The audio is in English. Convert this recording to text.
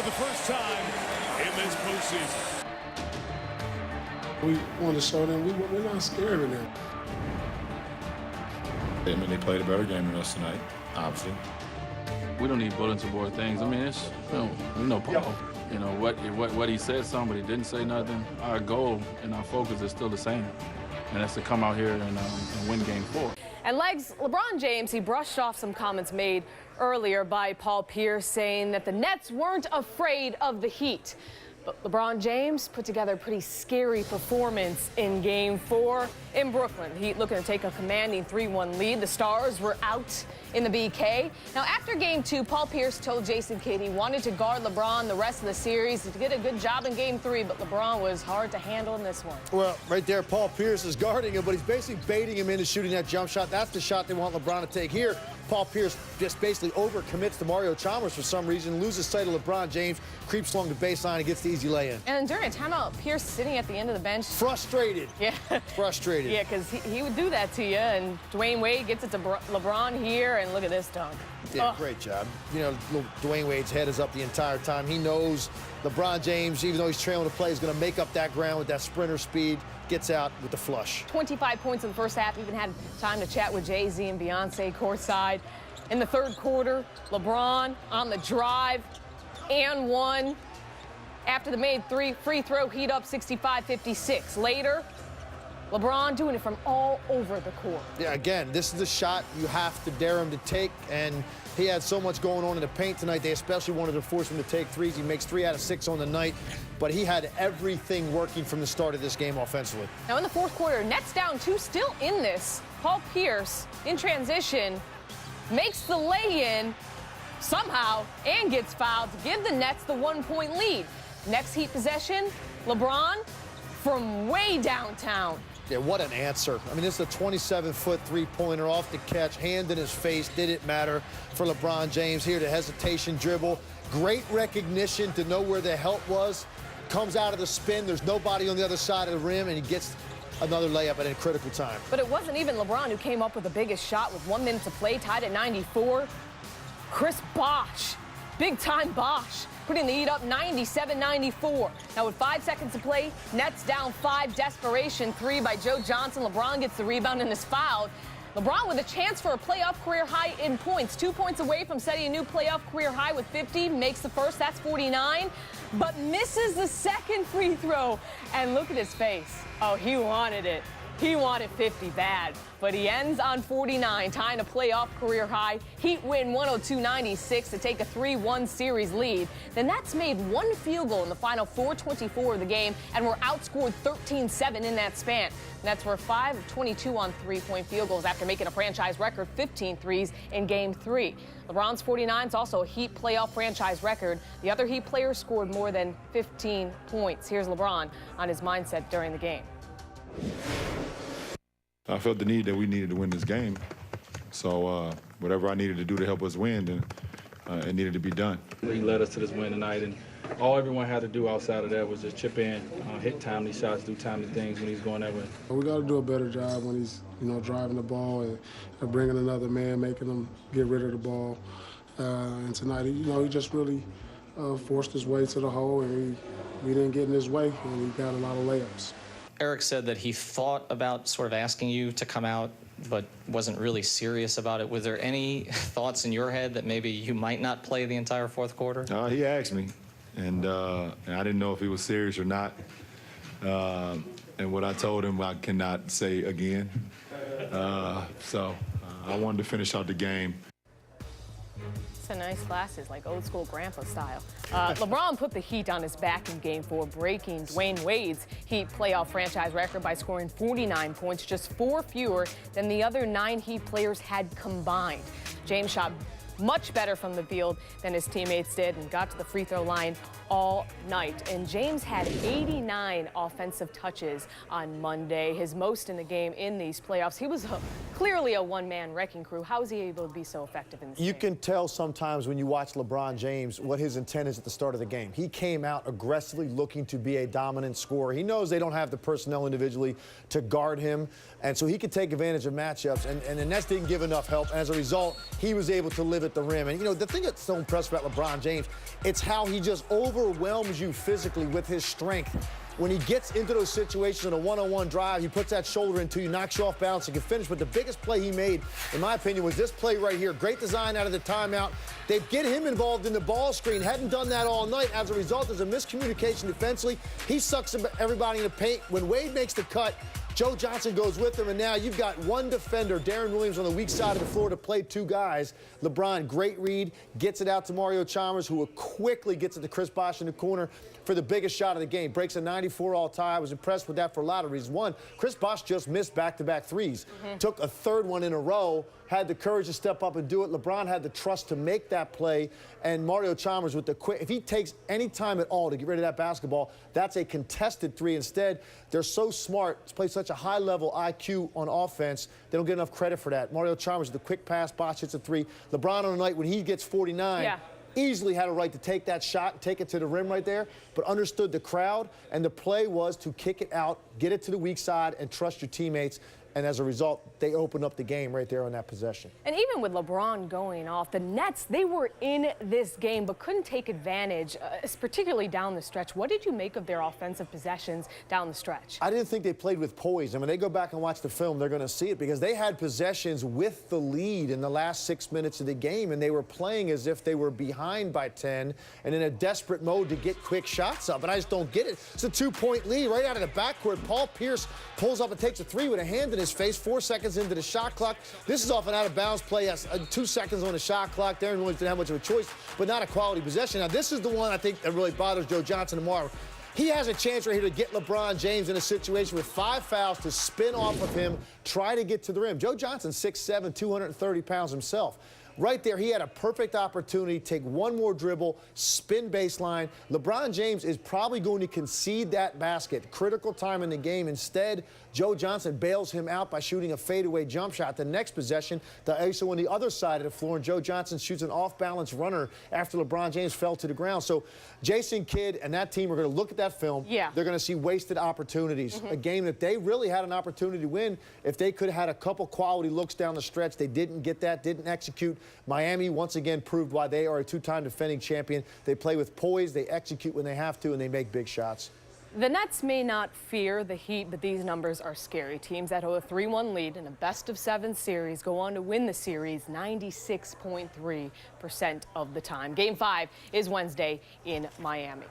the first time in this postseason. We want to show them we're not scared of them. I mean, they played a better game than us tonight, obviously. We don't need bulletin board things. I mean, it's, we know Paul. You know, what he said something, but he didn't say nothing. Our goal and our focus is still the same, and that's to come out here and win Game 4. And legs, LeBron James, he brushed off some comments made earlier by Paul Pierce saying that the Nets weren't afraid of the Heat. But LeBron James put together a pretty scary performance in Game 4 in Brooklyn. Heat looking to take a commanding 3-1 lead. The Stars were out in the BK. Now, after Game 2, Paul Pierce told Jason Kidd he wanted to guard LeBron the rest of the series to get a good job in Game 3, but LeBron was hard to handle in this one. Well, right there, Paul Pierce is guarding him, but he's basically baiting him into shooting that jump shot. That's the shot they want LeBron to take here. Paul Pierce just basically overcommits to Mario Chalmers for some reason, loses sight of LeBron James, creeps along the baseline and gets the easy lay-in. And during a timeout, Pierce sitting at the end of the bench. Frustrated. Yeah. Frustrated. Yeah, because he would do that to you, and Dwayne Wade gets it to LeBron here, and look at this dunk. Yeah, great job. You know, Dwayne Wade's head is up the entire time. He knows LeBron James, even though he's trailing the play, is going to make up that ground with that sprinter speed, gets out with the flush. 25 points in the first half, even had time to chat with Jay-Z and Beyonce courtside. In the third quarter, LeBron on the drive and one. After the made free throw, Heat up 65-56. Later, LeBron doing it from all over the court. Yeah, again, this is the shot you have to dare him to take, and he had so much going on in the paint tonight. They especially wanted to force him to take threes. He makes 3 out of 6 on the night, but he had everything working from the start of this game offensively. Now in the fourth quarter, Nets down 2, still in this. Paul Pierce, in transition, makes the lay-in somehow and gets fouled to give the Nets the 1-point lead. Next Heat possession, LeBron from way downtown. Yeah, what an answer. I mean, this is a 27-foot three-pointer off the catch, hand in his face. Didn't matter for LeBron James. Here, the hesitation dribble. Great recognition to know where the help was. Comes out of the spin. There's nobody on the other side of the rim, and he gets another layup at a critical time. But it wasn't even LeBron who came up with the biggest shot with 1 minute to play, tied at 94. Chris Bosh, big-time Bosh, putting the Heat up 97-94. Now with 5 seconds to play, Nets down 5, desperation 3 by Joe Johnson. LeBron gets the rebound and is fouled. LeBron with a chance for a playoff career high in points. 2 points away from setting a new playoff career high with 50. Makes the first, that's 49. But misses the second free throw. And look at his face. Oh, he wanted it. He wanted 50 bad, but he ends on 49, tying a playoff career high. Heat win 102-96 to take a 3-1 series lead. The Nets made 1 field goal in the final 4:24 of the game and were outscored 13-7 in that span. Nets were 5 of 22 on 3-point field goals after making a franchise record 15 threes in Game 3. LeBron's 49 is also a Heat playoff franchise record. The other Heat players scored more than 15 points. Here's LeBron on his mindset during the game. I felt the need that we needed to win this game. So whatever I needed to do to help us win, then it needed to be done. He led us to this win tonight, and all everyone had to do outside of that was just chip in, hit timely shots, do timely things when he's going that way. We got to do a better job when he's, driving the ball and bringing another man, making him get rid of the ball. And tonight, he just really forced his way to the hole, and we didn't get in his way, and we got a lot of layups. Eric said that he thought about sort of asking you to come out, but wasn't really serious about it. Was there any thoughts in your head that maybe you might not play the entire fourth quarter? He asked me, and I didn't know if he was serious or not. And what I told him, I cannot say again. So I wanted to finish out the game. Some nice glasses, like old school grandpa style. LeBron put the Heat on his back in Game 4, breaking Dwayne Wade's Heat playoff franchise record by scoring 49 points, just 4 fewer than the other 9 Heat players had combined. James shot much better from the field than his teammates did and got to the free throw line all night. And James had 89 offensive touches on Monday, his most in the game in these playoffs. He was clearly a one-man wrecking crew. How is he able to be so effective in this You game? can tell sometimes when you watch LeBron James what his intent is at the start of the game. He came out aggressively looking to be a dominant scorer. He knows they don't have the personnel individually to guard him, and so he could take advantage of matchups, and the Nets didn't give enough help. And as a result, he was able to live at the rim. And, you know, the thing that's so impressive about LeBron James, it's how he just overwhelms you physically with his strength. When he gets into those situations in a one-on-one drive, he puts that shoulder into you, knocks you off balance, and can finish. But the biggest play he made, in my opinion, was this play right here. Great design out of the timeout. They get him involved in the ball screen. Hadn't done that all night. As a result, there's a miscommunication defensively. He sucks everybody in the paint. When Wade makes the cut, Joe Johnson goes with him, and now you've got one defender, Darren Williams, on the weak side of the floor to play two guys. LeBron, great read, gets it out to Mario Chalmers, who quickly gets it to Chris Bosh in the corner for the biggest shot of the game. Breaks a 94 all-tie. I was impressed with that for a lot of reasons. One, Chris Bosh just missed back-to-back threes. Took a third one in a row, had the courage to step up and do it. LeBron had the trust to make that play, and Mario Chalmers with the quick. If he takes any time at all to get rid of that basketball, that's a contested three. Instead, they're so smart, play such a high-level IQ on offense, they don't get enough credit for that. Mario Chalmers with the quick pass, Bosh hits a three. LeBron on a night when he gets 49, easily had a right to take that shot, take it to the rim right there, but understood the crowd, and the play was to kick it out, get it to the weak side, and trust your teammates. And as a result, they opened up the game right there on that possession. And even with LeBron going off, the Nets, they were in this game but couldn't take advantage, particularly down the stretch. What did you make of their offensive possessions down the stretch? I didn't think they played with poise. And when they go back and watch the film, they're going to see it because they had possessions with the lead in the last 6 minutes of the game, and they were playing as if they were behind by 10 and in a desperate mode to get quick shots up. And I just don't get it. It's a 2-point lead right out of the backcourt. Paul Pierce pulls up and takes a three with a hand in his face, 4 seconds into the shot clock. This is off an out-of-bounds play. 2 seconds on the shot clock. Darren Williams didn't have much of a choice, but not a quality possession. Now, this is the one I think that really bothers Joe Johnson tomorrow. He has a chance right here to get LeBron James in a situation with 5 fouls to spin off of him, try to get to the rim. Joe Johnson, 6'7", 230 pounds himself. Right there, he had a perfect opportunity, take one more dribble, spin baseline. LeBron James is probably going to concede that basket. Critical time in the game. Instead, Joe Johnson bails him out by shooting a fadeaway jump shot. The next possession, the ISO on the other side of the floor, and Joe Johnson shoots an off-balance runner after LeBron James fell to the ground. So Jason Kidd and that team are going to look at that film. They're going to see wasted opportunities. A game that they really had an opportunity to win if they could have had a couple quality looks down the stretch. They didn't get that, didn't execute. Miami once again proved why they are a 2-time defending champion. They play with poise, they execute when they have to, and they make big shots. The Nets may not fear the Heat, but these numbers are scary. Teams that hold a 3-1 lead in a best-of-7 series go on to win the series 96.3% of the time. Game 5 is Wednesday in Miami.